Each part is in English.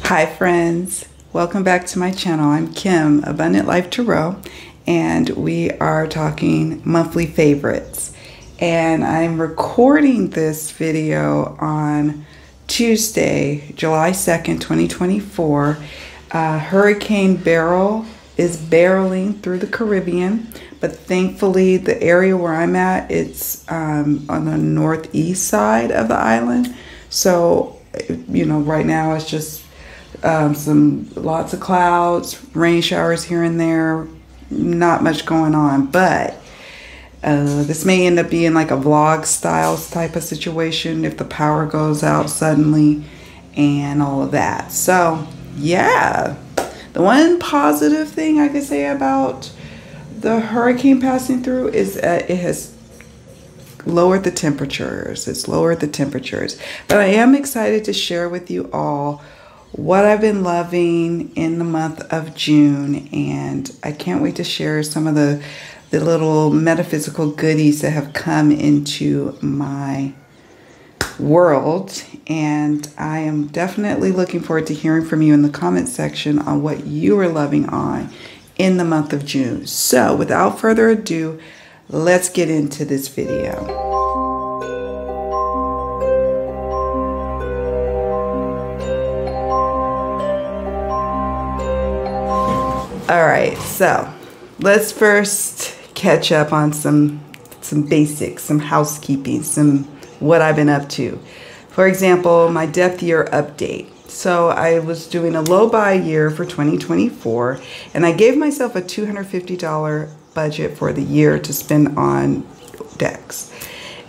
Hi friends, welcome back to my channel. I'm Kim, Abundant Life Tarot, and we are talking monthly favorites. And I'm recording this video on Tuesday, July 2nd, 2024. Hurricane Beryl is barreling through the Caribbean, but thankfully the area where I'm at, it's on the northeast side of the island. So, you know, right now it's just lots of clouds, rain showers here and there, not much going on, but this may end up being like a vlog style type of situation if the power goes out suddenly and all of that. So yeah, the one positive thing I could say about the hurricane passing through is that it has lowered the temperatures. It's lowered the temperatures, but I am excited to share with you all what I've been loving in the month of June, and I can't wait to share some of the little metaphysical goodies that have come into my world. And I am definitely looking forward to hearing from you in the comment section on what you are loving on in the month of June. So without further ado, let's get into this video. All right, so let's first catch up on some basics, some housekeeping, some what I've been up to. For example, my depth year update. So I was doing a low buy year for 2024, and I gave myself a $250 budget for the year to spend on decks.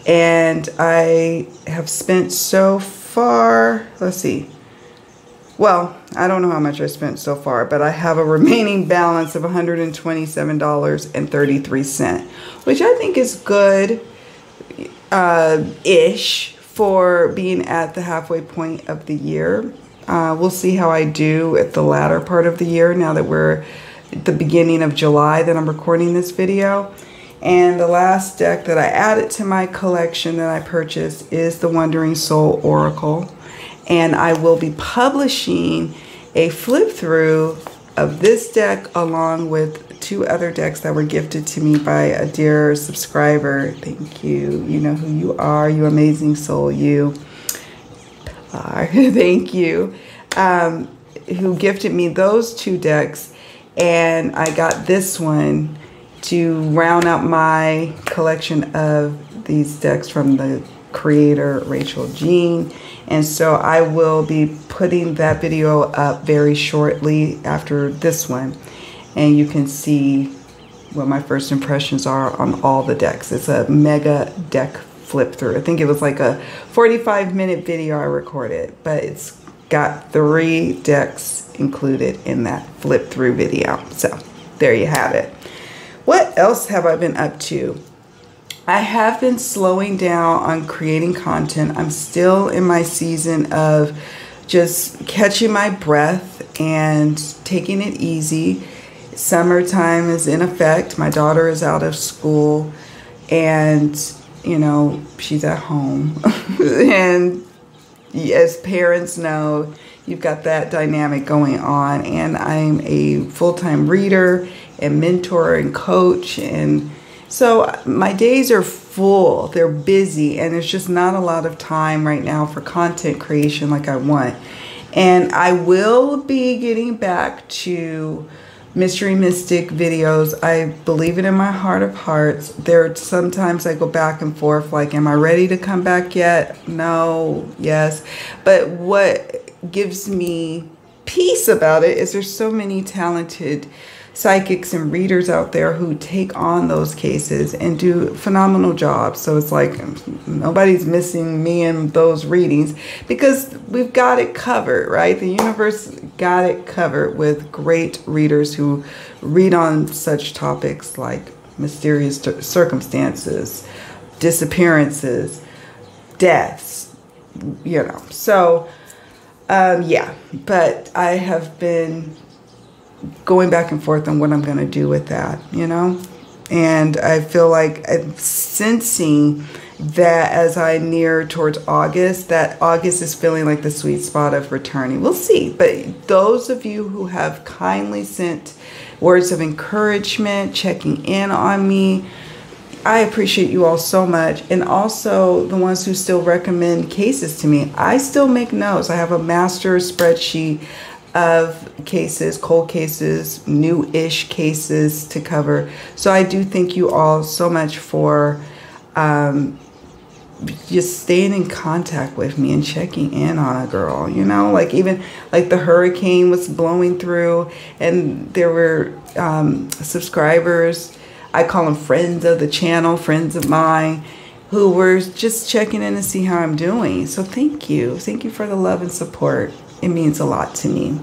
And I have spent so far, let's see. Well, I don't know how much I spent so far, but I have a remaining balance of $127.33, which I think is good ish for being at the halfway point of the year. We'll see how I do at the latter part of the year now that we're at the beginning of July that I'm recording this video. And the last deck that I added to my collection that I purchased is the Wandering Soul Oracle. And I will be publishing a flip through of this deck along with two other decks that were gifted to me by a dear subscriber. Thank you. You know who you are, you amazing soul, you are. Thank you. Who gifted me those two decks. And I got this one to round out my collection of these decks from the creator, Rachel Jean. And so I will be putting that video up very shortly after this one. And you can see what my first impressions are on all the decks. It's a mega deck flip through. I think it was like a 45-minute video I recorded, but it's got 3 decks included in that flip through video. So there you have it. What else have I been up to? I have been slowing down on creating content. I'm still in my season of just catching my breath and taking it easy. Summertime is in effect. My daughter is out of school and, you know, she's at home. And as parents know, you've got that dynamic going on. And I'm a full-time reader and mentor and coach, and so my days are full, they're busy, and there's just not a lot of time right now for content creation like I want. And I will be getting back to Mystery Mystic videos. I believe it in my heart of hearts. Sometimes I go back and forth, like, am I ready to come back yet? No, yes. But what gives me peace about it is there's so many talented psychics and readers out there who take on those cases and do phenomenal jobs. So it's like nobody's missing me in those readings because we've got it covered, right? The universe got it covered with great readers who read on such topics like mysterious circumstances, disappearances, deaths, you know. So yeah, but I have been going back and forth on what I'm going to do with that, you know. And I feel like I'm sensing that as I near towards August, that August is feeling like the sweet spot of returning. We'll see. But those of you who have kindly sent words of encouragement, checking in on me, I appreciate you all so much. And also the ones who still recommend cases to me. I still make notes. I have a master spreadsheet of cases, cold cases, new-ish cases to cover. So I do thank you all so much for just staying in contact with me and checking in on a girl, you know, like even like the hurricane was blowing through and there were subscribers, I call them friends of the channel, friends of mine, who were just checking in to see how I'm doing. So thank you. Thank you for the love and support. It means a lot to me.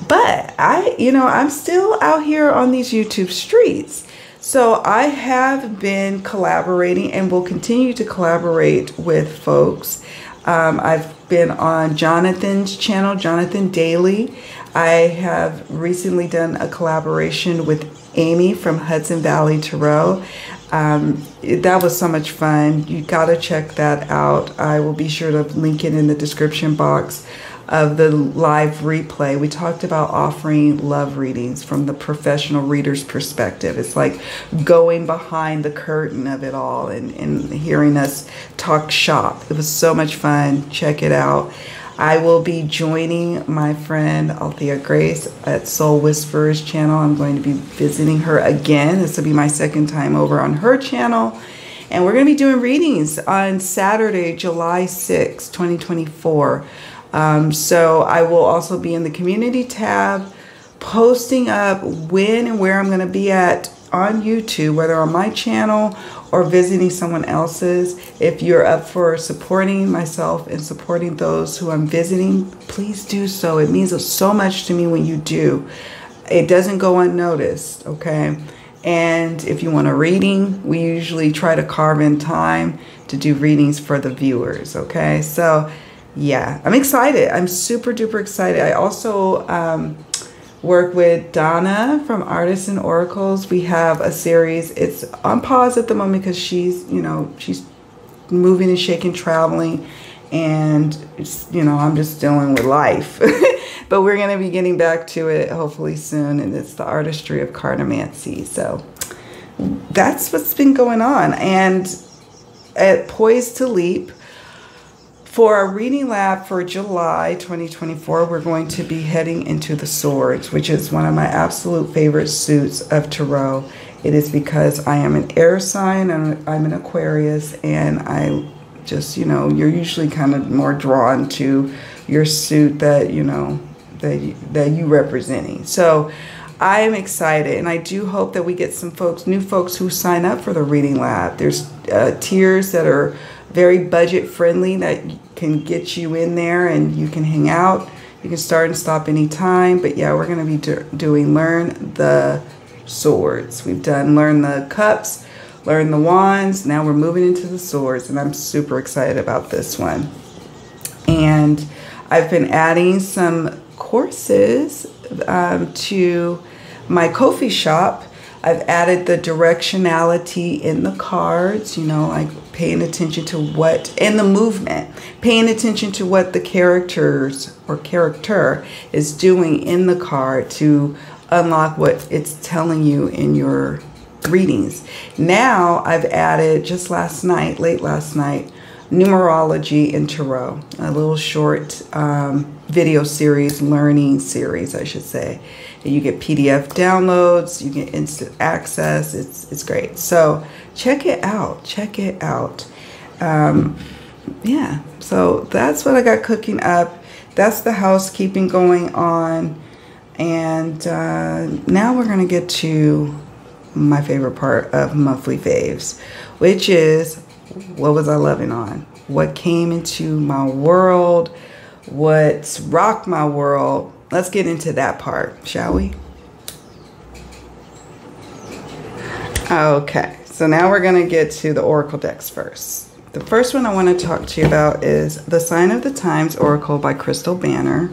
But I'm still out here on these YouTube streets. So I have been collaborating and will continue to collaborate with folks. I've been on Jonathan's channel, Jonathan Daily. I have recently done a collaboration with Amy from Hudson Valley Tarot. That was so much fun. You got to check that out. I will be sure to link it in the description box of the live replay. We talked about offering love readings from the professional reader's perspective. It's like going behind the curtain of it all and hearing us talk shop. It was so much fun. Check it out. I will be joining my friend Althea Grace at Soul Whisperers channel. I'm going to be visiting her again. This will be my second time over on her channel. And we're going to be doing readings on Saturday, July 6, 2024. So I will also be in the community tab posting up when and where I'm going to be at on YouTube, whether on my channel or visiting someone else's. If you're up for supporting myself and supporting those who I'm visiting, please do so. It means so much to me when you do. It doesn't go unnoticed, okay? And if you want a reading, we usually try to carve in time to do readings for the viewers, okay? So yeah, I'm excited. I'm super duper excited. I also work with Donna from Artists and Oracles. We have a series. It's on pause at the moment because she's moving and shaking, traveling, and I'm just dealing with life. But we're going to be getting back to it hopefully soon, and it's the artistry of cartomancy. So that's what's been going on. And at Poised to Leap, for our reading lab for July 2024, we're going to be heading into the Swords, which is one of my absolute favorite suits of tarot. It is because I am an air sign and I'm an Aquarius, and I just, you're usually kind of more drawn to your suit that, that you representing. So I am excited, and I do hope that we get some new folks who sign up for the reading lab. There's tiers that are very budget friendly that can get you in there and you can hang out. You can start and stop anytime. But yeah, we're going to be doing Learn the Swords. We've done Learn the Cups, Learn the Wands. Now we're moving into the Swords, and I'm super excited about this one. And I've been adding some courses to my Ko-fi shop. I've added the directionality in the cards, like paying attention to what, and the movement, paying attention to what the characters or character is doing in the card to unlock what it's telling you in your readings. Now I've added just late last night, numerology and tarot, a little short video series, learning series, I should say. And you get PDF downloads, you get instant access. It's great. So check it out. Check it out. Yeah. So that's what I got cooking up. That's the housekeeping going on. And now we're going to get to my favorite part of monthly faves, which is what was I loving on? What came into my world? What's rocked my world? Let's get into that part, shall we? Okay, so now we're going to get to the Oracle decks first. The first one I want to talk to you about is The Sign of the Times Oracle by Crystal Banner.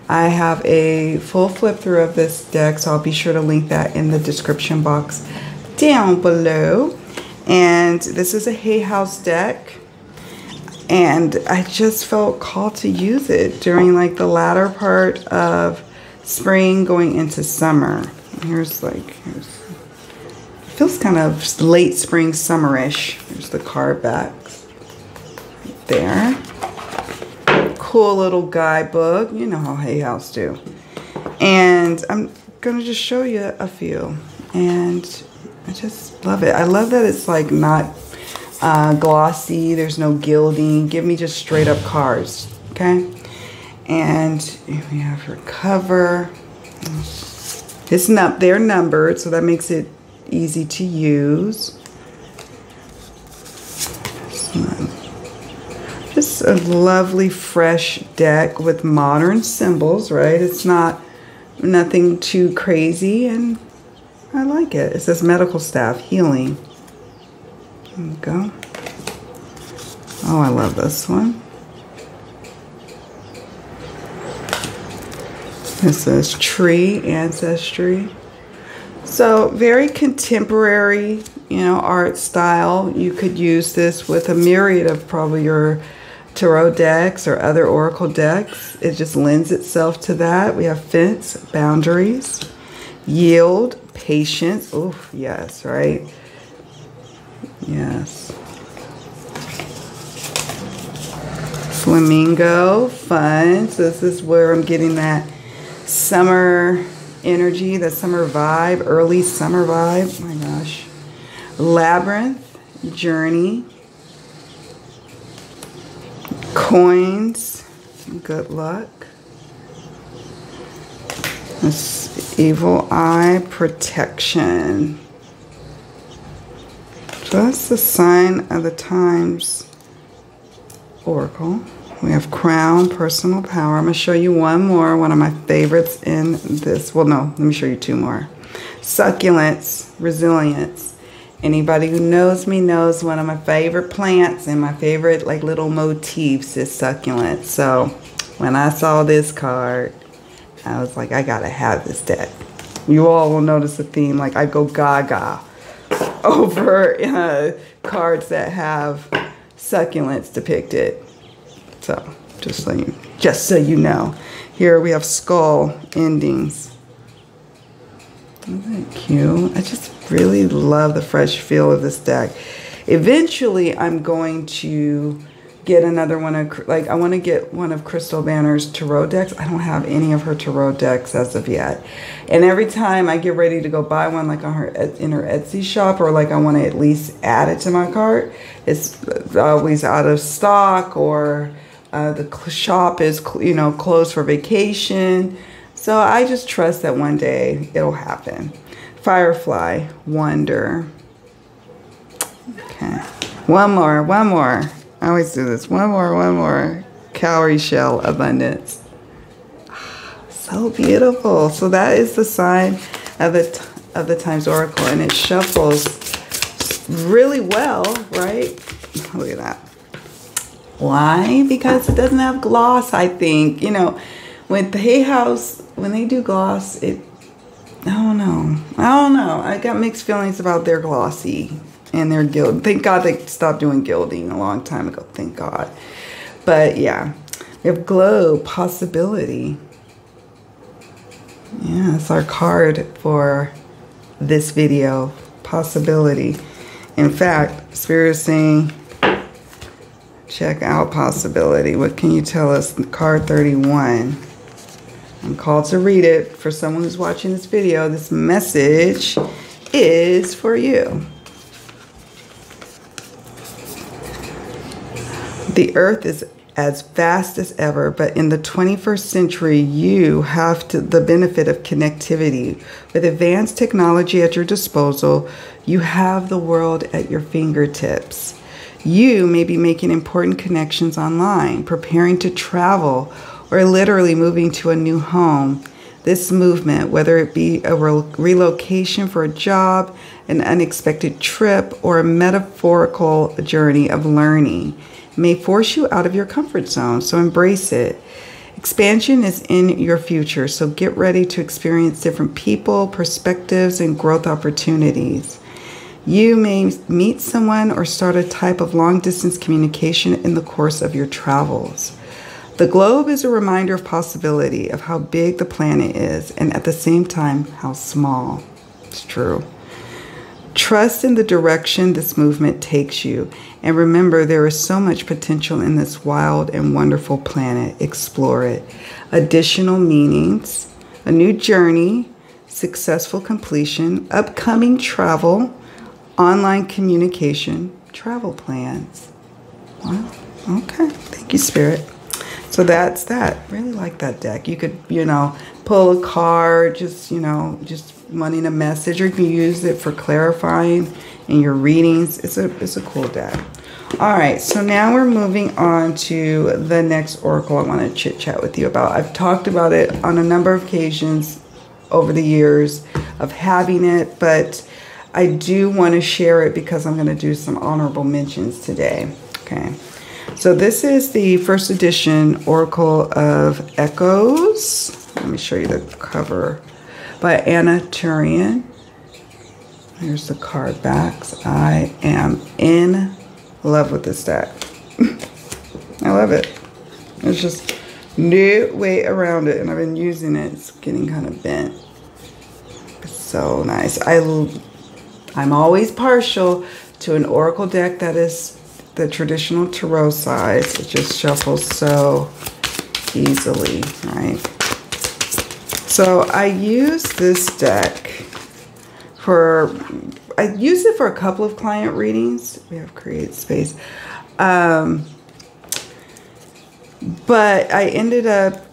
I have a full flip through of this deck, so I'll be sure to link that in the description box down below. And this is a Hay House deck. And I just felt called to use it during like the latter part of spring going into summer. Here's feels kind of late spring, summerish. There's the card backs right there. Cool little guidebook. You know how Hay House do. And I'm gonna just show you a few. And I just love it. I love that it's like not glossy. There's no gilding. Give me just straight up cards. Okay. And we have her cover. They're numbered, so that makes it easy to use. Just a lovely fresh deck with modern symbols, right? It's nothing too crazy, and I like it. It says medical staff healing. There we go. Oh, I love this one. This is tree ancestry. So very contemporary, art style. You could use this with a myriad of probably your tarot decks or other oracle decks. It just lends itself to that. We have fence, boundaries, yield, patience. Oh, yes, right? Yes. Flamingo, fun. So this is where I'm getting that summer energy, the summer vibe, early summer vibe. Oh my gosh. Labyrinth, journey, coins, good luck. This evil eye, protection. So that's the sign of the times oracle. We have crown, personal power. I'm going to show you one more, one of my favorites in this. Well, no, let me show you two more. Succulents, resilience. Anybody who knows me knows one of my favorite plants and my favorite like little motifs is succulent. So when I saw this card, I was like, I got to have this deck. You all will notice the theme. Like I go gaga over cards that have succulents depicted. So just so you know. Here we have skull endings. Isn't that cute? I just really love the fresh feel of this deck. Eventually I'm going to get another one of, I want to get one of Crystal Banner's tarot decks. I don't have any of her tarot decks as of yet. And every time I get ready to go buy one, like on in her Etsy shop, or like I want to at least add it to my cart, it's always out of stock, or the shop is, closed for vacation. So I just trust that one day it'll happen. Firefly, wonder. Okay. One more. I always do this. One more. Cowrie shell, abundance. So beautiful. So that is the sign of the Times Oracle, and it shuffles really well, right? Look at that. Why? Because it doesn't have gloss, I think. With the Hay House, when they do gloss, I don't know. I got mixed feelings about their glossy and their gild. Thank God they stopped doing gilding a long time ago. Thank God. But yeah, we have glow, possibility. Yeah, it's our card for this video, possibility. In fact, Spirit is saying, check out possibility. What can you tell us? Card 31. I'm called to read it. For someone who's watching this video, this message is for you. The earth is as vast as ever, but in the 21st century, you have the benefit of connectivity. With advanced technology at your disposal, you have the world at your fingertips. You may be making important connections online, preparing to travel, or literally moving to a new home. This movement, whether it be a relocation for a job, an unexpected trip, or a metaphorical journey of learning, may force you out of your comfort zone, so embrace it. Expansion is in your future, so get ready to experience different people, perspectives, and growth opportunities. You may meet someone or start a type of long-distance communication in the course of your travels. The globe is a reminder of possibility, of how big the planet is, and at the same time, how small. It's true. Trust in the direction this movement takes you, and remember there is so much potential in this wild and wonderful planet. Explore it. Additional meanings, a new journey, successful completion, upcoming travel, online communication, travel plans. Wow. Okay. Thank you, Spirit. So that's that. Really like that deck. You could, you know, pull a card, just, you know, just wanting a message, or you can use it for clarifying in your readings. It's a cool deck. All right, so now we're moving on to the next oracle I want to chit chat with you about. I've talked about it on a number of occasions over the years of having it, but I do want to share it because I'm going to do some honorable mentions today. Okay. So this is the first edition Oracle of Echoes. Let me show you the cover by Anna Turian. Here's the card backs. I am in love with this deck. I love it. There's just no way around it, and I've been using it. It's getting kind of bent. It's so nice. I'm always partial to an Oracle deck that is the traditional tarot size. It just shuffles so easily, right? So I use this deck I use it for a couple of client readings. We have create space. But I ended up,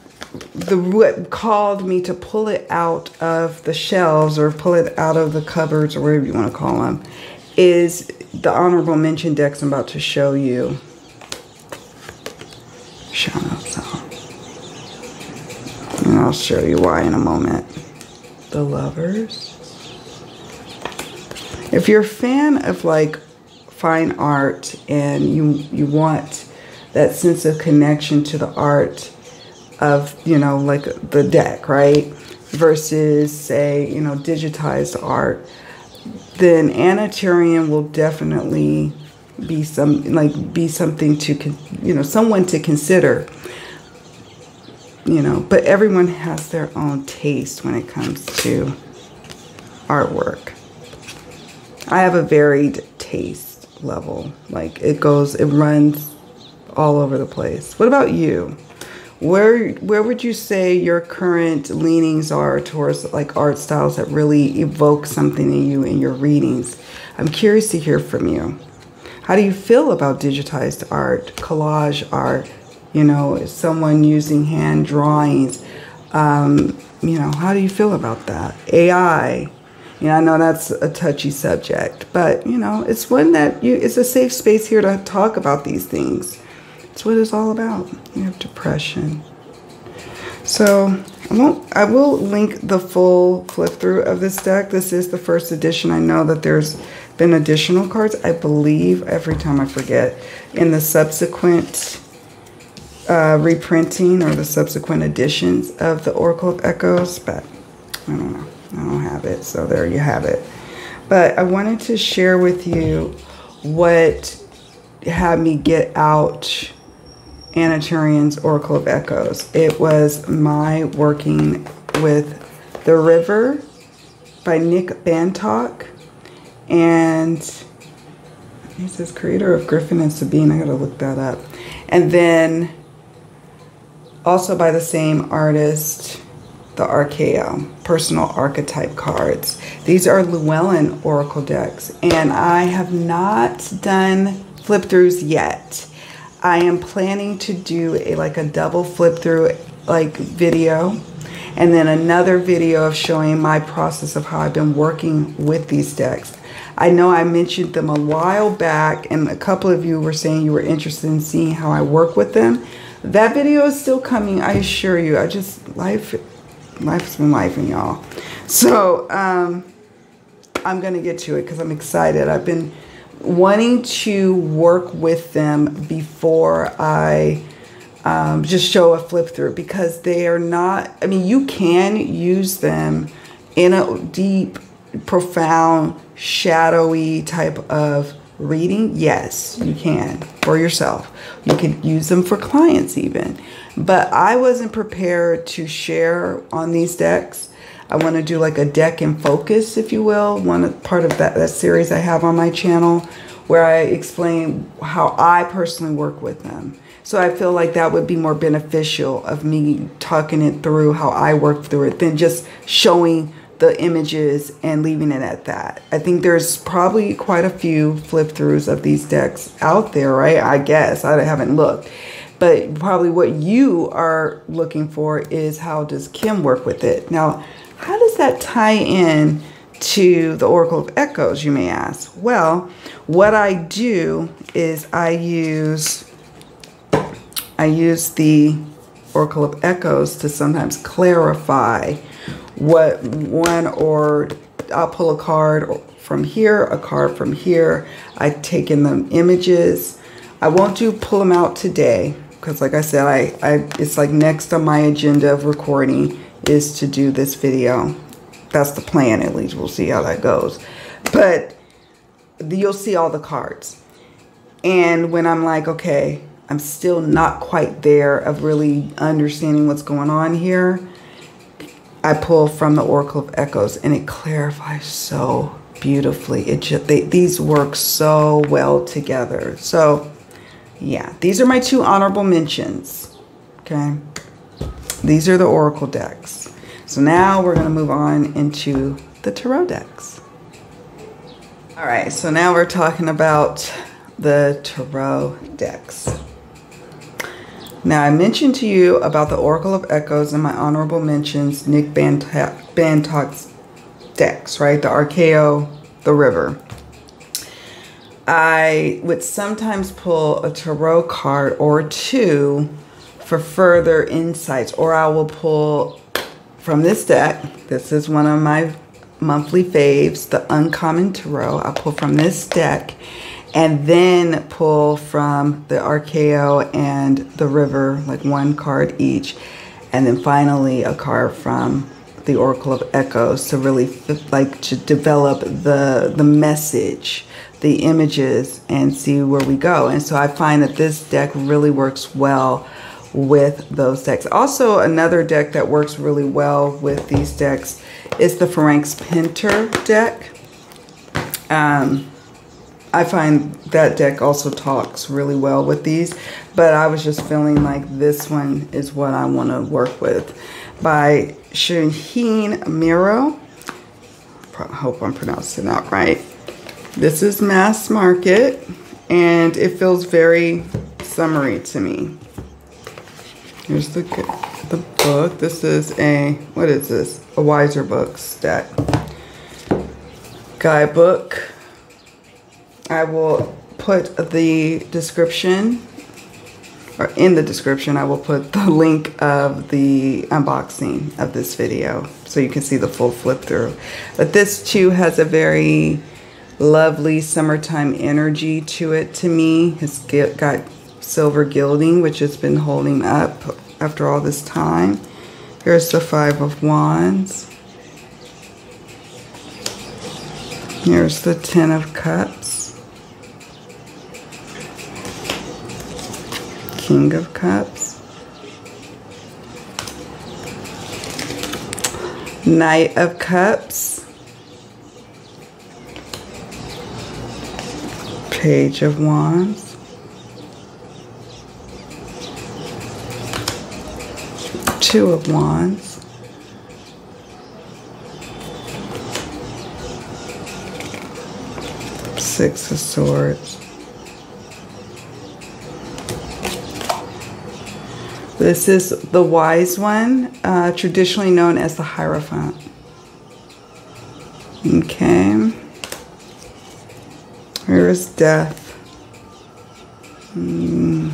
what called me to pull it out of the shelves or pull it out of the cupboards or whatever you want to call them is the honorable mention decks I'm about to show you. And I'll show you why in a moment. The Lovers. If you're a fan of like fine art and you want that sense of connection to the art of, you know, like the deck, right? Versus say, you know, digitized art, then Anna Turian will definitely be something to, you know, someone to consider, you know, but everyone has their own taste when it comes to artwork. I have a varied taste level. Like it runs all over the place. What about you? Where would you say your current leanings are towards like art styles that really evoke something in you in your readings? I'm curious to hear from you. How do you feel about digitized art, collage art? You know, someone using hand drawings. You know, how do you feel about that? AI. You know, I know that's a touchy subject, but you know, it's one that it's a safe space here to talk about these things. It's what it's all about. You have depression. So I will link the full flip through of this deck. This is the first edition. I know that there's been additional cards, I believe, every time I forget, in the subsequent reprinting or the subsequent editions of the Oracle of Echoes, but I don't know. I don't have it, so there you have it. But I wanted to share with you what had me get out Anna Turian's Oracle of Echoes. It was my working with The River by Nick Bantock, and he says creator of Griffin and Sabine. I gotta look that up. And then also by the same artist, the Archeo, personal archetype cards. These are Llewellyn Oracle decks, and I have not done flip throughs yet. I am planning to do a double flip through video, and then another video of showing my process of how I've been working with these decks. I know I mentioned them a while back, and a couple of you were saying you were interested in seeing how I work with them. That video is still coming, I assure you. Life's been lifing, y'all. So I'm gonna get to it because I'm excited. I've been wanting to work with them before I just show a flip through, because they are not, I mean, you can use them in a deep profound, shadowy type of reading, yes, you can for yourself. You could use them for clients even. But I wasn't prepared to share on these decks. I want to do like a deck in focus, if you will. One part of that series I have on my channel where I explain how I personally work with them. So I feel like that would be more beneficial of me talking it through how I work through it than just showing the images and leaving it at that. I think there's probably quite a few flip throughs of these decks out there, right? I guess I haven't looked, but probably what you are looking for is how does Kim work with it? Now, how does that tie in to the Oracle of Echoes, you may ask? Well, what I do is I use the Oracle of Echoes to sometimes clarify what one, or I'll pull a card from here, a card from here. I take in the images. I won't pull them out today because, like I said, it's like next on my agenda of recording is to do this video. That's the plan, at least. We'll see how that goes. But you'll see all the cards. And when I'm like, okay, I'm still not quite there of really understanding what's going on here, I pull from the Oracle of Echoes, and it clarifies so beautifully. These work so well together. So, yeah, these are my two honorable mentions. Okay, these are the Oracle decks. So now we're going to move on into the Tarot decks. All right, so now we're talking about the Tarot decks. Now, I mentioned to you about the Oracle of Echoes and my honorable mentions, Nick Bantock's decks, right? The Archeo, the River. I would sometimes pull a tarot card or two for further insights, or I will pull from this deck. This is one of my monthly faves, the Uncommon Tarot. I'll pull from this deck and then pull from the Archeo and the River, like one card each. And then finally a card from the Oracle of Echoes to really like to develop the message, the images, and see where we go. And so I find that this deck really works well with those decks. Also, another deck that works really well with these decks is the Frank's Pinter deck. I find that deck also talks really well with these, but I was just feeling like this one is what I want to work with. By Shaheen Miro. I hope I'm pronouncing that right. This is Mass Market, and it feels very summery to me. Here's the book. This is what is this? A Wiser Books deck. Guidebook. I will put the description, or in the description, I will put the link of the unboxing of this video so you can see the full flip through. But this too has a very lovely summertime energy to it to me. It's got silver gilding, which has been holding up after all this time. Here's the Five of Wands. Here's the Ten of Cups. King of Cups. Knight of Cups. Page of Wands. Two of Wands. Six of Swords. This is the Wise One, traditionally known as the Hierophant. Okay. Here is Death. And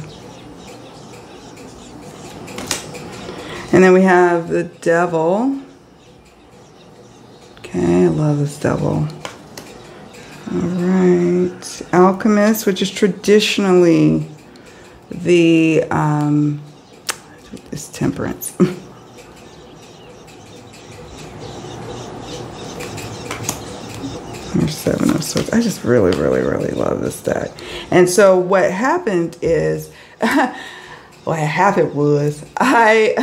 then we have the Devil. Okay, I love this Devil. All right. Alchemist, which is traditionally the is Temperance. of Swords. I just really, really, really love this deck. And so what happened is, what happened was I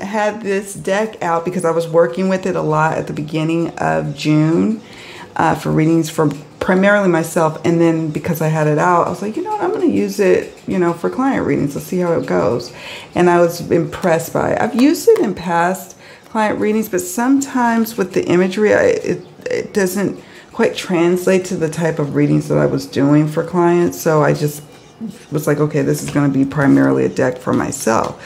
had this deck out because I was working with it a lot at the beginning of June for readings for primarily myself. And then because I had it out, I was like, you know what, I'm going to use it, you know, for client readings. Let's see how it goes. And I was impressed by it. I've used it in past client readings, but sometimes with the imagery, it doesn't quite translate to the type of readings that I was doing for clients. So I just was like, okay, this is going to be primarily a deck for myself.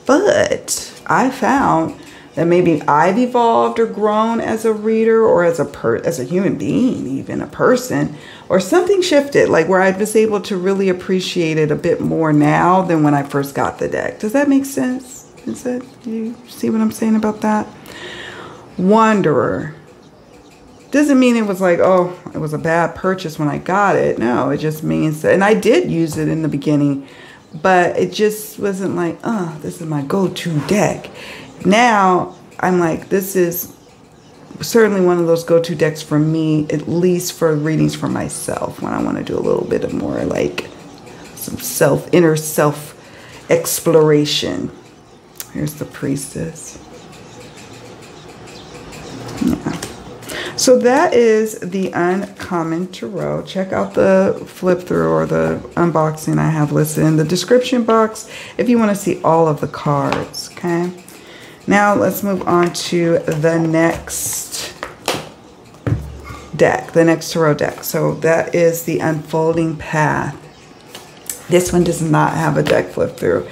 But I found that maybe I've evolved or grown as a reader, or as a human being, even a person, or something shifted, like where I was able to really appreciate it a bit more now than when I first got the deck. Does that make sense? Do you see what I'm saying about that? Wanderer. Doesn't mean it was like, oh, it was a bad purchase when I got it. No, it just means that, and I did use it in the beginning, but it just wasn't like, oh, this is my go-to deck. Now, I'm like, this is certainly one of those go-to decks for me, at least for readings for myself, when I want to do a little bit of more like some inner self exploration. Here's the Priestess. Yeah. So that is the Uncommon Tarot. Check out the flip through or the unboxing I have listed in the description box if you want to see all of the cards, okay? Now let's move on to the next deck, the next tarot deck. So that is the Unfolding Path. This one does not have a deck flip through.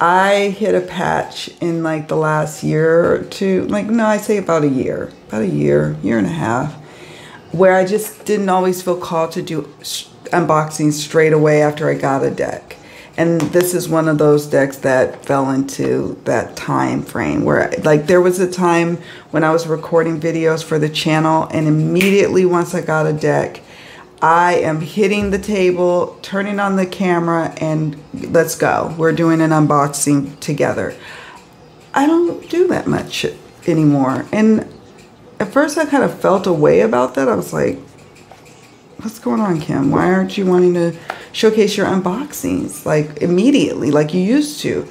I hit a patch in like the last year or two, like, no, I say about a year and a half, where I just didn't always feel called to do unboxings straight away after I got a deck. And this is one of those decks that fell into that time frame where, like, there was a time when I was recording videos for the channel, and immediately once I got a deck, I am hitting the table, turning on the camera, and let's go. We're doing an unboxing together. I don't do that much anymore. And at first I kind of felt a way about that. I was like, what's going on, Kim? Why aren't you wanting to showcase your unboxings like immediately like you used to?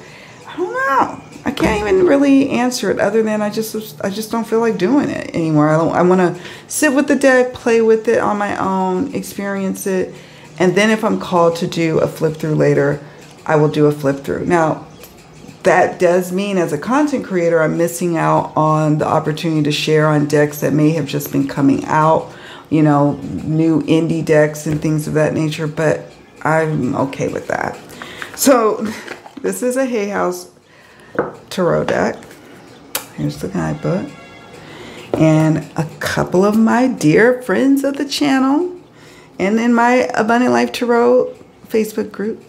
I don't know. I can't even really answer it other than I just don't feel like doing it anymore. I want to sit with the deck, play with it on my own, experience it, and then if I'm called to do a flip through later, I will do a flip through. Now, that does mean as a content creator, I'm missing out on the opportunity to share on decks that may have just been coming out, you know, new indie decks and things of that nature, but I'm okay with that. So this is a Hay House tarot deck. Here's the guidebook. And a couple of my dear friends of the channel and in my Abundant Life Tarot Facebook group.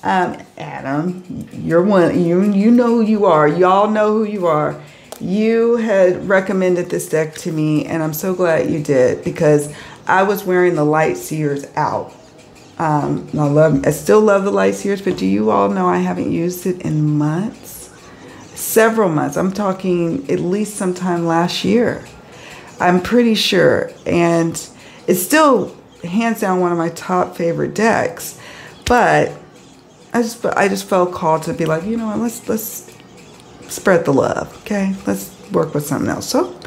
Adam, you're one. You know who you are. Y'all know who you are. You had recommended this deck to me, and I'm so glad you did, because I was wearing the Light Seers out. I still love the Light Seers, but do you all know I haven't used it in months? Several months. I'm talking at least sometime last year. I'm pretty sure. And it's still hands down one of my top favorite decks. But I just felt called to be like, you know what, let's spread the love, okay? Let's work with something else. So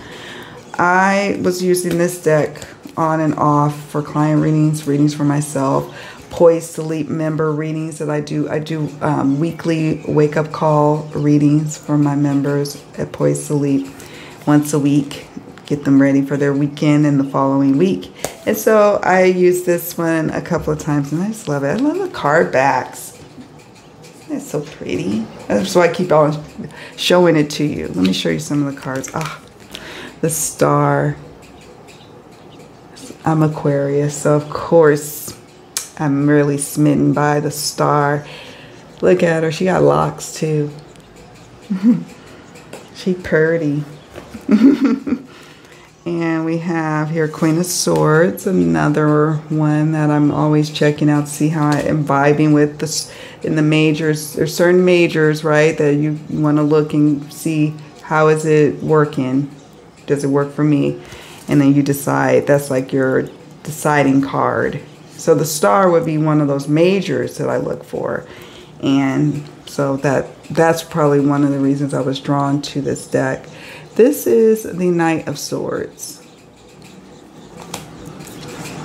I was using this deck on and off for client readings for myself, Poised to Leap member readings that I do. I do weekly wake-up call readings for my members at Poised to Leap once a week, get them ready for their weekend and the following week. And so I used this one a couple of times, and I just love it. I love the card backs. It's so pretty. That's why I keep on showing it to you. Let me show you some of the cards. Ah, the Star. I'm Aquarius, so of course I'm really smitten by the Star. Look at her. She got locks too. She purty. And we have here Queen of Swords, another one that I'm always checking out to see how I am vibing with this in the majors. There's certain majors, right, that you want to look and see how is it working. Does it work for me? And then you decide, that's like your deciding card. So the star would be one of those majors that I look for. And so that's probably one of the reasons I was drawn to this deck. This is the Knight of Swords.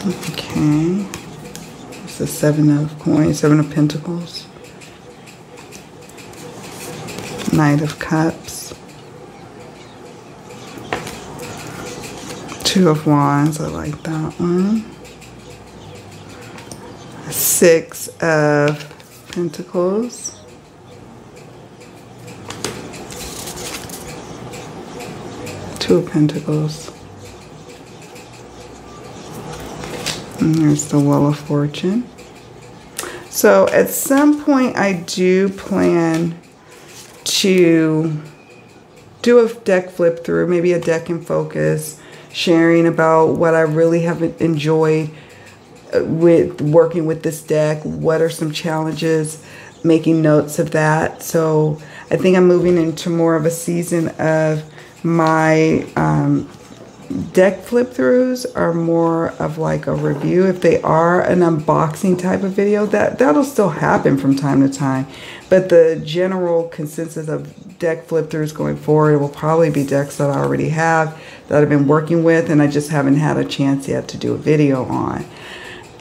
Okay. It's the 7 of coins, 7 of pentacles. Knight of Cups. 2 of Wands, I like that one. 6 of Pentacles. 2 of Pentacles. And here's the Wheel of Fortune. So at some point I do plan to do a deck flip through, maybe a deck in focus, sharing about what I really have enjoyed with working with this deck. What are some challenges, making notes of that. So I think I'm moving into more of a season of my deck flip throughs are more of like a review. If they are an unboxing type of video, that'll still happen from time to time. But the general consensus of deck flip throughs going forward will probably be decks that I already have, that I've been working with, and I just haven't had a chance yet to do a video on.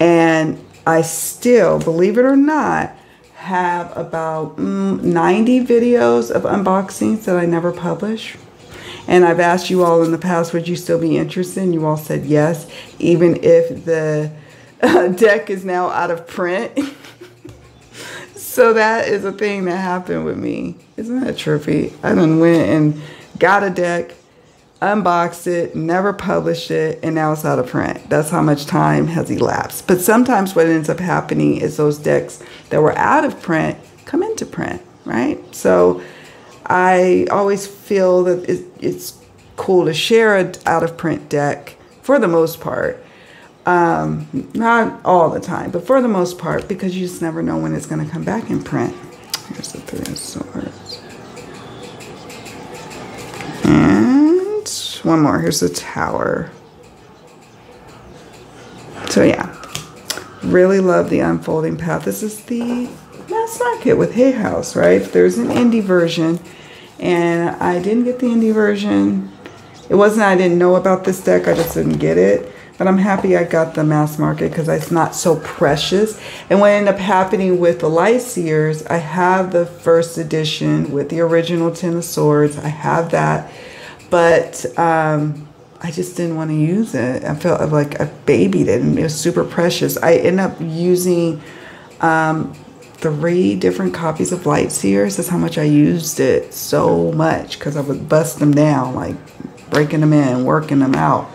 And I still, believe it or not, have about 90 videos of unboxings that I never publish. And I've asked you all in the past, would you still be interested? And you all said yes, even if the deck is now out of print. So that is a thing that happened with me. Isn't that trippy? I done went and got a deck, unboxed it, never published it, and now it's out of print. That's how much time has elapsed. But sometimes what ends up happening is those decks that were out of print come into print, right? So I always feel that it's cool to share an out-of-print deck for the most part. Not all the time, but for the most part, because you just never know when it's going to come back in print. Here's the 3 of Swords. And one more. Here's the Tower. So yeah, really love the Unfolding Path. This is the mass market with Hay House, right? There's an indie version, and I didn't get the indie version. It wasn't I didn't know about this deck, I just didn't get it. But I'm happy I got the mass market because it's not so precious. And what ended up happening with the Light Seers, I have the first edition with the original 10 of Swords. I have that, but I just didn't want to use it. I felt like I babied it, and it was super precious. I ended up using 3 different copies of Light Seers. That's how much I used it, so much, because I would bust them down, like breaking them in, working them out.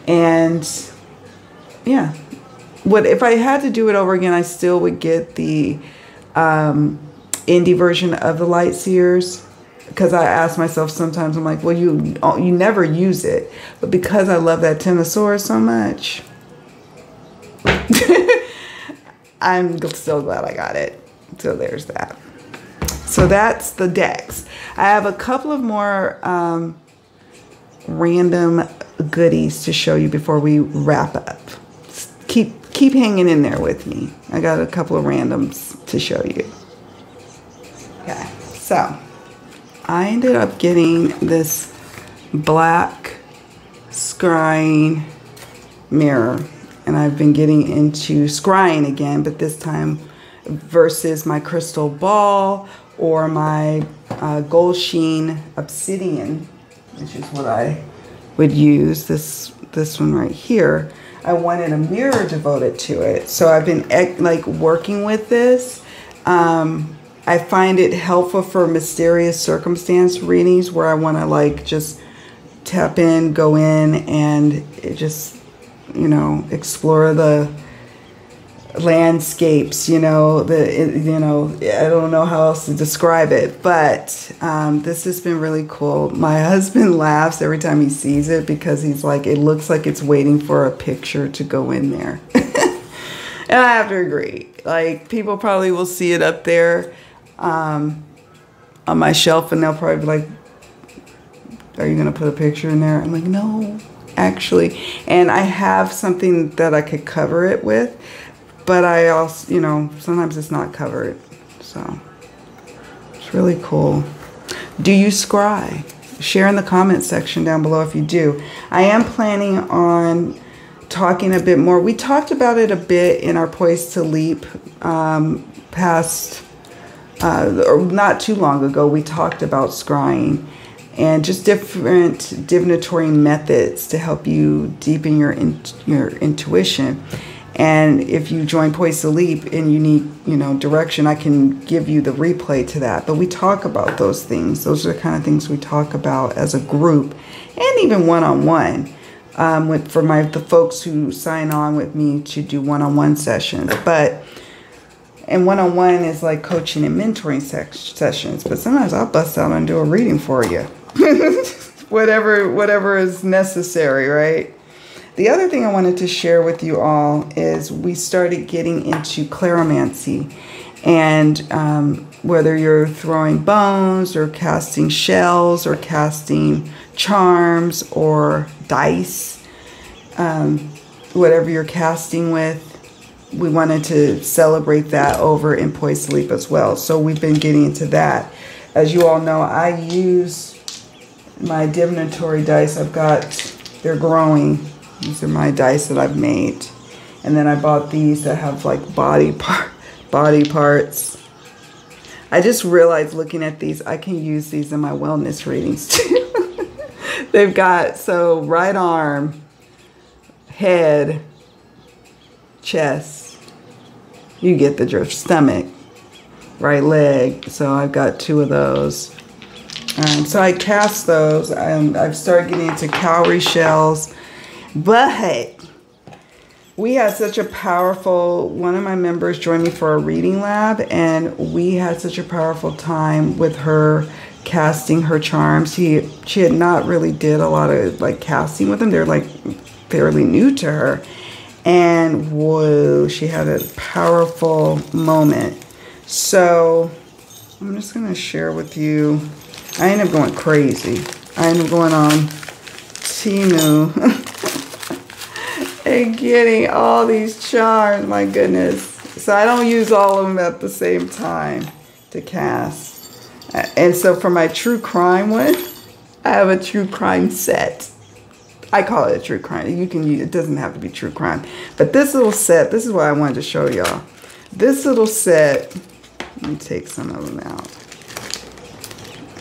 And yeah, if I had to do it over again, I still would get the indie version of the Light Seers, because I ask myself sometimes, I'm like, well, you never use it, but because I love that 10 of Swords so much, I'm still glad I got it. So there's that. So that's the decks. I have a couple of more random goodies to show you before we wrap up. Keep hanging in there with me. I got a couple of randoms to show you. Okay, so I ended up getting this black scrying mirror, and I've been getting into scrying again, but this time versus my crystal ball or my gold sheen obsidian, which is what I would use, this one right here. I wanted a mirror devoted to it. So I've been like working with this. I find it helpful for mysterious circumstance readings where I want to like just tap in, go in, and just, you know, explore the landscapes, I don't know how else to describe it, but this has been really cool. My husband laughs every time he sees it because he's like, it looks like it's waiting for a picture to go in there. And I have to agree. Like, people probably will see it up there on my shelf, and they'll probably be like, are you going to put a picture in there? I'm like, no, actually. And I have something that I could cover it with, but I also, you know, sometimes it's not covered. So it's really cool. Do you scry? Share in the comments section down below if you do. I am planning on talking a bit more. We talked about it a bit in our Poised to Leap past, or not too long ago. We talked about scrying and just different divinatory methods to help you deepen your intuition. And if you join Poised to Leap and you need, you know, direction, I can give you the replay to that. But we talk about those things. Those are the kind of things we talk about as a group and even one-on-one for the folks who sign on with me to do one-on-one sessions. And one-on-one is like coaching and mentoring sessions. But sometimes I'll bust out and do a reading for you. whatever is necessary, right? The other thing I wanted to share with you all is we started getting into claromancy, and whether you're throwing bones or casting shells or casting charms or dice, whatever you're casting with, we wanted to celebrate that over in Poised to Leap as well. So we've been getting into that. As you all know, I use my divinatory dice. They're growing. These are my dice that I've made. And then I bought these that have like body parts. I just realized looking at these, I can use these in my wellness readings too. They've got, so right arm, head, chest, you get the drift, stomach, right leg. So I've got 2 of those. So I cast those, and I've started getting into cowrie shells. But we had such a powerful, one of my members joined me for a reading lab, and we had such a powerful time with her casting her charms. She had not really did a lot of like casting with them. They're like fairly new to her. And whoa, she had a powerful moment. So I'm just going to share with you. I ended up going crazy. I ended up going on Temu and getting all these charms, my goodness. So I don't use all of them at the same time to cast. And so for my true crime one, I have a true crime set. I call it a true crime. You can use it, doesn't have to be true crime. But this little set, this is what I wanted to show y'all. This little set, let me take some of them out.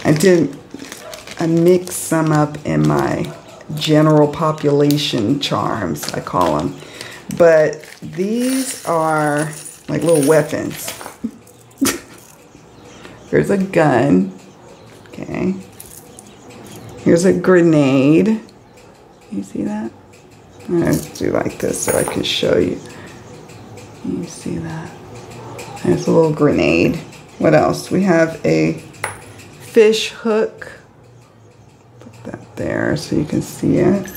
I mixed some up in my general population charms, I call them. But these are like little weapons. Here's a gun. Okay. Here's a grenade. You see that? I'm going to do like this so I can show you. You see that? There's a little grenade. What else? We have a fish hook. Put that there so you can see it.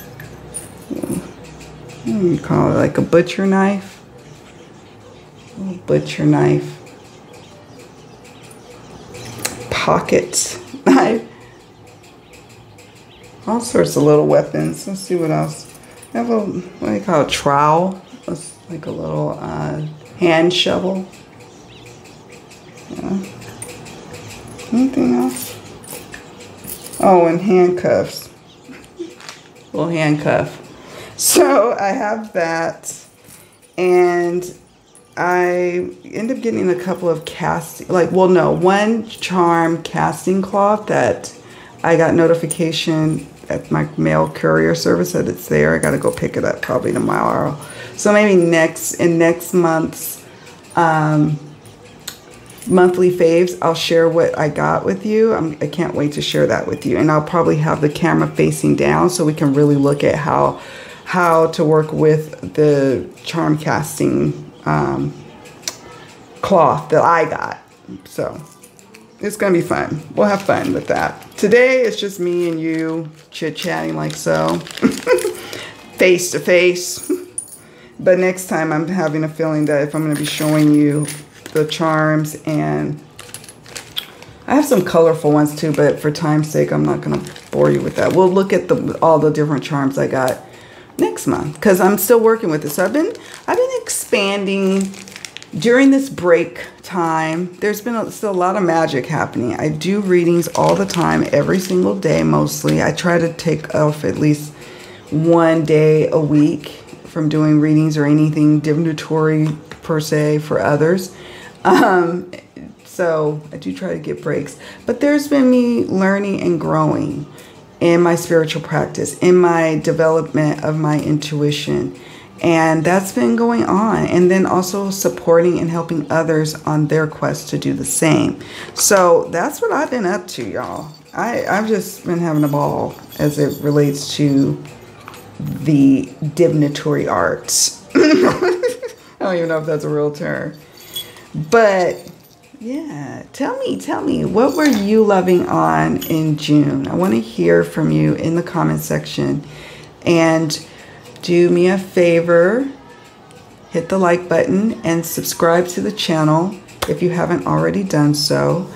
You call it like a butcher knife. A little butcher knife. Pocket knife. All sorts of little weapons. Let's see what else. I have a, what do you call it, trowel? It's like a little hand shovel. Yeah. Anything else? Oh, and handcuffs. Little handcuff. So I have that, and I end up getting a couple of casting, like, well, no, one charm casting cloth that I got notification at my mail courier service that it's there. I got to go pick it up probably tomorrow. So maybe in next month's monthly faves, I'll share what I got with you. I can't wait to share that with you. And I'll probably have the camera facing down so we can really look at how to work with the charm casting cloth that I got. So it's going to be fun. We'll have fun with that. Today, it's just me and you chit-chatting like so. Face to face. But next time, I'm having a feeling that if I'm going to be showing you the charms, and I have some colorful ones too, but for time's sake, I'm not going to bore you with that. We'll look at all the different charms I got next month, because I'm still working with it. So I've been expanding during this break time. There's been still a lot of magic happening. I do readings all the time, every single day mostly. I try to take off at least one day a week from doing readings or anything divinatory per se for others. So I do try to get breaks. But there's been me learning and growing in my spiritual practice, in my development of my intuition. And that's been going on. And then also supporting and helping others on their quest to do the same. So that's what I've been up to, y'all. I've just been having a ball as it relates to the divinatory arts. I don't even know if that's a real term. But yeah, tell me, what were you loving on in June? I want to hear from you in the comment section. And do me a favor, hit the like button and subscribe to the channel if you haven't already done so.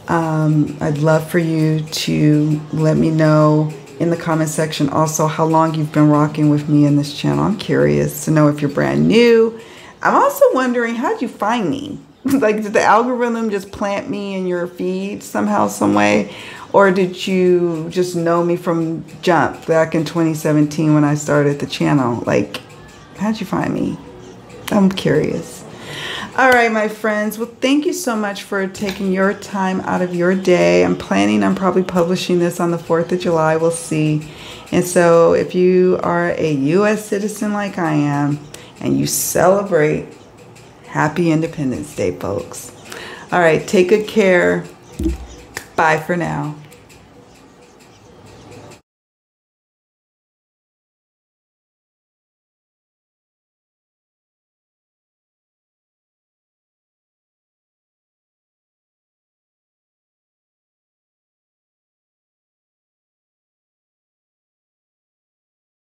I'd love for you to let me know in the comment section also how long you've been rocking with me in this channel. I'm curious to know if you're brand new. I'm also wondering, how'd you find me? Like, did the algorithm just plant me in your feed somehow, some way? Or did you just know me from jump back in 2017 when I started the channel? Like, how'd you find me? I'm curious. All right, my friends. Well, thank you so much for taking your time out of your day. I'm planning on probably publishing this on the 4th of July. We'll see. And so if you are a U.S. citizen like I am and you celebrate, happy Independence Day, folks. All right, take good care. Bye for now.